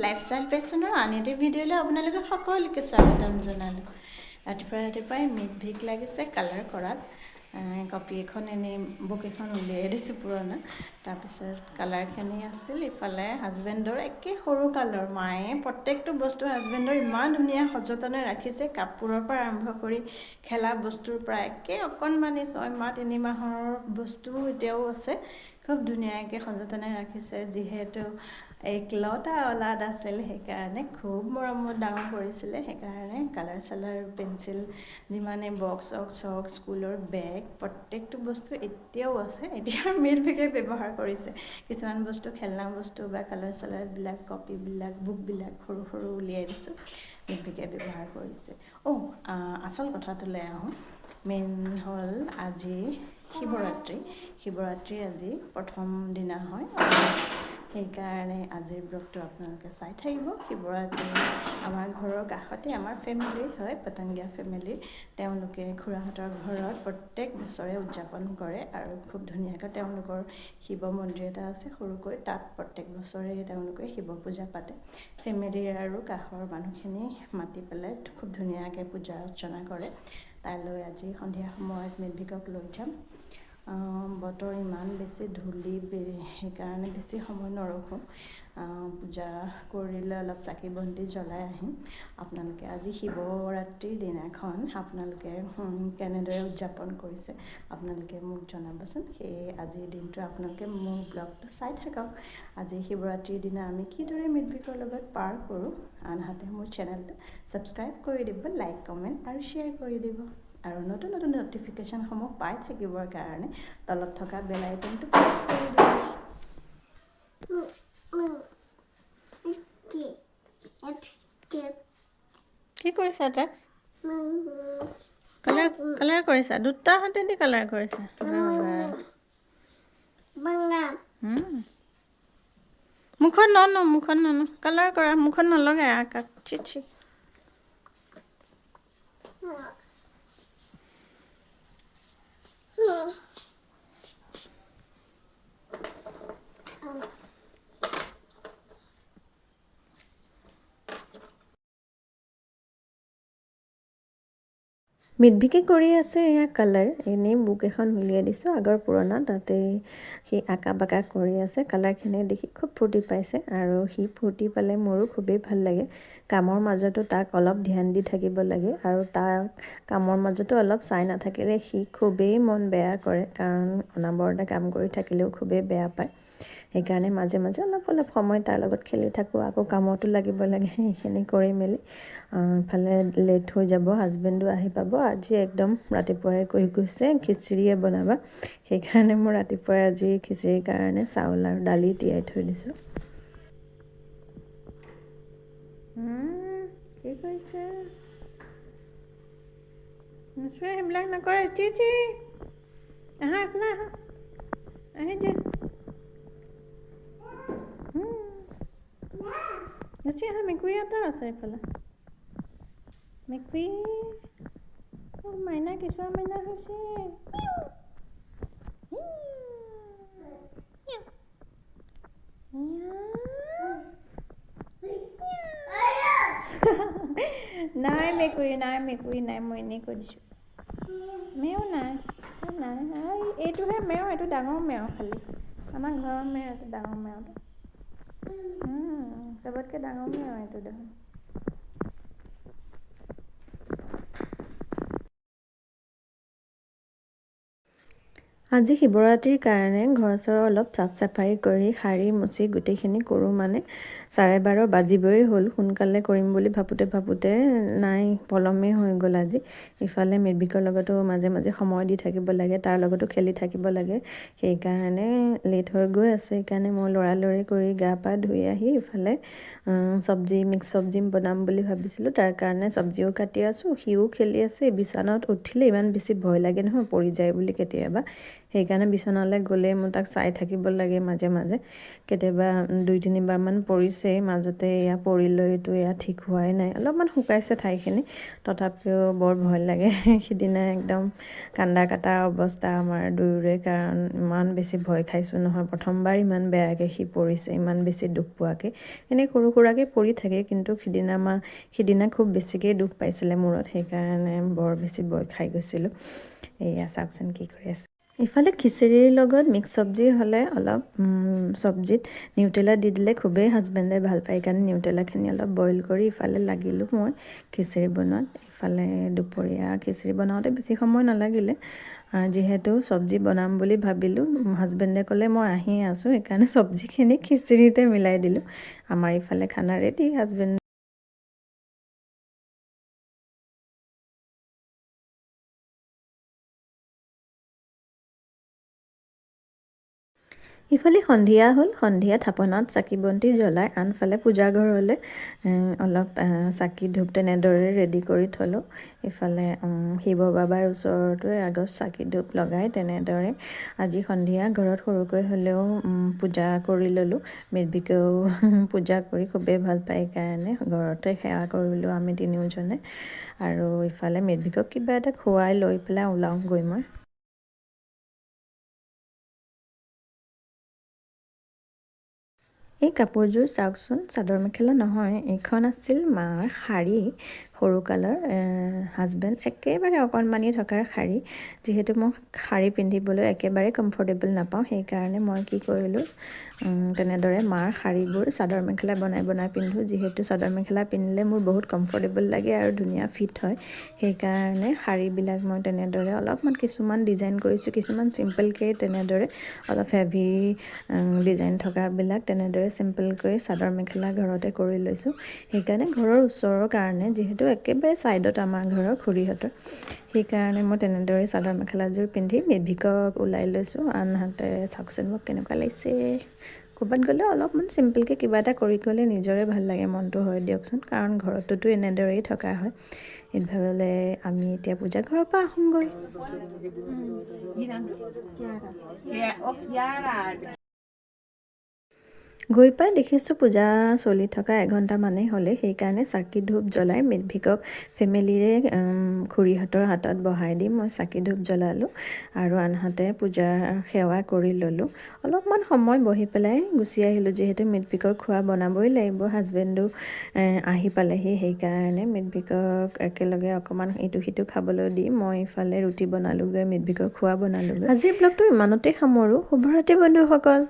Lifestyle পেচনৰ আন এটি ভিডিঅ'লৈ আপোনালোকে সকলোকে স্বাগতম জনালোঁ। ৰাতিপুৱাই মিট লাগিছে কালাৰ কৰাত। কপি এখন এনেই বুক এখন উলিয়াই দিছোঁ পুৰণা। তাৰপিছত কালাৰখিনি আছিল। ইফালে হাজবেণ্ডৰ একে সৰু কালৰ মায়ে প্ৰত্যেকটো বস্তু হাজবেণ্ডৰ ইমান ধুনীয়া সযতনে ৰাখিছে। কাপোৰৰ পৰা আৰম্ভ কৰি খেলা বস্তুৰ পৰা একে অকণমানি 6 মাহ 3 মাহৰ বস্তুও এতিয়াও আছে। খুব ধুনীয়াকৈ সযতনে ৰাখিছে। যিহেতু একলতা অলাদ আছিল সেইকাৰণে খুব মৰমত ডাঙৰ কৰিছিলে। সেইকাৰণে কালাৰ চালাৰ পেঞ্চিল যিমানে বক্স চক স্কুলৰ বেগ প্ৰত্যেকটো বস্তু এতিয়াও আছে। এতিয়া মিলভিকে ব্যৱহাৰ কৰিছে। কিছুমান বস্তু খেলনা বস্তু বা কালাৰ চালাৰবিলাক কপিবিলাক বুকবিলাক সৰু সৰু উলিয়াই দিছোঁ, মিলভিকে ব্যৱহাৰ কৰিছে। আচল কথাটোলৈ আহোঁ। মেইন হ'ল আজি শিৱৰাত্ৰি আজি প্ৰথম দিনা হয়। সেইকাৰণে আজিৰ ব্লগটো আপোনালোকে চাই থাকিব। শিৱৰাত্ৰি আমাৰ ঘৰৰ কাষতে আমাৰ ফেমিলিৰ হয়, পতংগীয়া ফেমিলিৰ। তেওঁলোকে খুৰাহঁতৰ ঘৰত প্ৰত্যেক বছৰে উদযাপন কৰে আৰু খুব ধুনীয়াকৈ তেওঁলোকৰ শিৱ মন্দিৰ এটা আছে সৰুকৈ। তাত প্ৰত্যেক বছৰে তেওঁলোকে শিৱ পূজা পাতে। ফেমিলিৰ আৰু কাষৰ মানুহখিনি মাতি পেলাই খুব ধুনীয়াকৈ পূজা অৰ্চনা কৰে। তালৈ আজি সন্ধিয়া সময়ত মিলভিকক লৈ যাম। বতৰ ইমান বেছি ধূলি সেইকাৰণে বেছি সময় নৰখোঁ। পূজা কৰিলে অলপ চাকি বন্তি জ্বলাই আহিম। আপোনালোকে আজি শিৱৰাত্ৰিৰ দিনাখন আপোনালোকে কেনেদৰে উদযাপন কৰিছে আপোনালোকে মোক জনাবচোন। সেয়ে আজিৰ দিনটো আপোনালোকে মোৰ ব্লগটো চাই থাকক। আজি শিৱৰাত্ৰিৰ দিনা আমি কিদৰে মিলভিকৰ লগত পাৰ কৰোঁ। আনহাতে মোৰ চেনেলটো ছাবস্ক্ৰাইব কৰি দিব, লাইক কমেণ্ট আৰু শ্বেয়াৰ কৰি দিব। আৰু নতুন নটিফিকেশ্যনসমূহ পাই থাকিবৰ কাৰণে তলত থকা বেল আইকনটো প্ৰেছ কৰি দিব। কি কৰিছা তাক? কালাৰ কৰিছা? দুটা হাতেদি কালাৰ কৰিছা? মুখত নন কালাৰ কৰা। মুখত নলগাই আকাক চিচি। মিলভিকে কৰি আছে এয়া কালাৰ। এনেই বুক এখন উলিয়াই দিছোঁ আগৰ পুৰণা, তাতে সি আঁকা বাকা কৰি আছে। কালাৰখিনি দেখি খুব ফূৰ্তি পাইছে আৰু সি ফূৰ্তি পালে মোৰো খুবেই ভাল লাগে। কামৰ মাজতো তাক অলপ ধ্যান দি থাকিব লাগে আৰু তাক কামৰ মাজতো অলপ চাই নাথাকিলে সি খুবেই মন বেয়া কৰে, কাৰণ অনাবৰতে কাম কৰি থাকিলেও খুবেই বেয়া পায়। সেইকাৰণে মাজে অলপ সময় তাৰ লগত খেলি থাকোঁ। আকৌ কামতো লাগিব লাগে। সেইখিনি কৰি মেলি ইফালে লেট হৈ যাব, হাজবেণ্ডো আহি পাব। আজি একদম ৰাতিপুৱাই কৈ গৈছে খিচিৰিয়ে বনাবা। সেইকাৰণে মই ৰাতিপুৱাই আজি খিচিৰিৰ কাৰণে চাউল আৰু দালি তিয়াই থৈ দিছোঁ। কি কৰিছে? নোচোৱে সেইবিলাক নকৰে। চিচি আহা এইফালে আহা। আহি যা। গুচি আহা। মেকুৰী এটা আছে এইফালে। মেকুৰী মাইনা কেঁচুৱা মাইনা হৈছে। নাই মেকুৰী নাই। মই এনেই কৈ দিছোঁ। মেও নাই। এইটোহে মেও, এইটো ডাঙৰ মেও। খালি আমাৰ ঘৰৰ মেও, এইটো ডাঙৰ মেওটো। চবতকৈ ডাঙৰ মেও এইটো দেখোন। আজি শিৱৰাত্ৰিৰ কাৰণে ঘৰ চৰ অলপ চাফ চাফাই কৰি সাৰি মুচি গোটেইখিনি কৰোঁ মানে 12:30 বাজিবই হ'ল। সোনকালে কৰিম বুলি ভাবোঁতে নাই, পলমেই হৈ গ'ল আজি। ইফালে মিলভিকৰ লগতো মাজে সময় দি থাকিব লাগে, তাৰ লগতো খেলি থাকিব লাগে। সেইকাৰণে লেট হৈ গৈ আছে। সেইকাৰণে মই লৰালৰি কৰি গা পা ধুই আহি ইফালে মিক্স চব্জি বনাম বুলি ভাবিছিলোঁ। তাৰ কাৰণে চব্জিও কাটি আছোঁ, সিও খেলি আছে। বিচনাত উঠিলে ইমান বেছি ভয় লাগে নহয়, পৰি যায় বুলি কেতিয়াবা। সেইকাৰণে বিচনালৈ গ'লে মোৰ তাক চাই থাকিব লাগে মাজে মাজে। কেতিয়াবা 2-3বাৰমান পৰিছেই, মাজতে এয়া পৰি লৈতো এয়া ঠিক হোৱাই নাই। অলপমান শুকাইছে ঠাইখিনি, তথাপিও বৰ ভয় লাগে। সিদিনা একদম কান্দা কাটাৰ অৱস্থা আমাৰ দুয়োৰে, কাৰণ ইমান বেছি ভয় খাইছোঁ নহয়। প্ৰথমবাৰ ইমান বেয়াকৈ সি পৰিছে, ইমান বেছি দুখ পোৱাকৈ। এনেই সৰু সুৰাকৈ পৰি থাকে, কিন্তু সিদিনা খুব বেছিকৈ দুখ পাইছিলে মূৰত, সেইকাৰণে বৰ বেছি ভয় খাই গৈছিলোঁ। এয়া চাওকচোন কি কৰি আছে। ইফালে খিচিৰিৰ লগত মিক্স চব্জি হ'লে অলপ চব্জিত নিউটেলা দি দিলে খুবেই হাজবেণ্ডে ভাল পায়, সেইকাৰণে নিউটেলাখিনি অলপ বইল কৰি ইফালে লাগিলোঁ মই খিচিৰি বনোৱাত। ইফালে দুপৰীয়া খিচিৰি বনাওঁতে বেছি সময় নালাগিলে, যিহেতু চব্জি বনাম বুলি ভাবিলোঁ। হাজবেণ্ডে ক'লে মই আহিয়ে আছোঁ, সেইকাৰণে চব্জিখিনি খিচিৰিতে মিলাই দিলোঁ। আমাৰ ইফালে খানা ৰেডি। হাজবেণ্ড ইফালে সন্ধিয়া হ'ল। সন্ধিয়া থাপনাত চাকি বন্তি জ্বলাই আনফালে পূজাঘৰলৈ অলপ চাকি ধূপ তেনেদৰে ৰেডি কৰি থ'লোঁ। ইফালে শিৱ বাবাৰ ওচৰতো আগত চাকি ধূপ লগাই তেনেদৰে আজি সন্ধিয়া ঘৰত সৰুকৈ হ'লেও পূজা কৰি ল'লোঁ। মিৰ্বিকেও পূজা কৰি খুবেই ভাল পায়, সেইকাৰণে ঘৰতে সেৱা কৰিলোঁ আমি তিনিওজনে। আৰু ইফালে মিৰ্বিকক কিবা এটা খুৱাই লৈ পেলাই ওলাওঁগৈ মই। এই কাপোৰযোৰ চাওকচোন, চাদৰ মেখেলা নহয়, এইখন আছিল মাৰ শাৰী সৰুকালৰ। হাজবেণ্ড একেবাৰে অকণমানি থকাৰ শাৰী। যিহেতু মই শাৰী পিন্ধিবলৈ একেবাৰে কমফৰ্টেবল নাপাওঁ, সেইকাৰণে মই কি কৰিলোঁ, তেনেদৰে মাৰ শাৰীবোৰ চাদৰ মেখেলা বনাই বনাই পিন্ধোঁ। যিহেতু চাদৰ মেখেলা পিন্ধিলে মোৰ বহুত কমফৰ্টেবল লাগে আৰু ধুনীয়া ফিট হয়, সেইকাৰণে শাৰীবিলাক মই তেনেদৰে অলপমান কিছুমান ডিজাইন কৰিছোঁ, কিছুমান চিম্পলকৈ তেনেদৰে অলপ হেভি ডিজাইন থকাবিলাক তেনেদৰে চিম্পলকৈ চাদৰ মেখেলা ঘৰতে কৰি লৈছোঁ। সেইকাৰণে ঘৰৰ ওচৰৰ কাৰণে, যিহেতু একেবাৰে ছাইডত আমাৰ ঘৰৰ খুৰীহঁতৰ, সেইকাৰণে মই তেনেদৰে চাদৰ মেখেলাযোৰ পিন্ধি মিৰ্বিকক ওলাই লৈছোঁ। আনহাতে চাওকচোন মোক কেনেকুৱা লাগিছে। ক'ৰবাত গ'লে অলপমান চিম্পলকৈ কিবা এটা কৰি গ'লে নিজৰে ভাল লাগে মনটো, হয় দিয়কচোন, কাৰণ ঘৰততো এনেদৰেই থকা হয়। ইফালে আমি এতিয়া পূজা ঘৰৰ পৰা আহোঁগৈ। গৈ পাই দেখিছোঁ পূজা চলি থকা এঘণ্টামানেই হ'লে, সেইকাৰণে চাকি ধূপ জ্বলাই মিৰ্বিকক ফেমিলিৰে খুৰীহঁতৰ হাতত বহাই দি মই চাকি ধূপ জ্বলালোঁ আৰু আনহাতে পূজাৰ সেৱা কৰি ল'লোঁ। অলপমান সময় বহি পেলাই গুচি আহিলোঁ, যিহেতু মিৰ্বিকৰ খোৱা বনাবই লাগিব। হাজবেণ্ডো আহি পালেহি, সেইকাৰণে মিৰ্বিকক একেলগে অকণমান ইটো সিটো খাবলৈ দি মই ইফালে ৰুটি বনালোঁগৈ, মিৰ্বিকৰ খোৱা বনালোঁগৈ। আজিৰ ব্লগটো ইমানতে সামৰোঁ। শুভৰাত্ৰি বন্ধুসকল।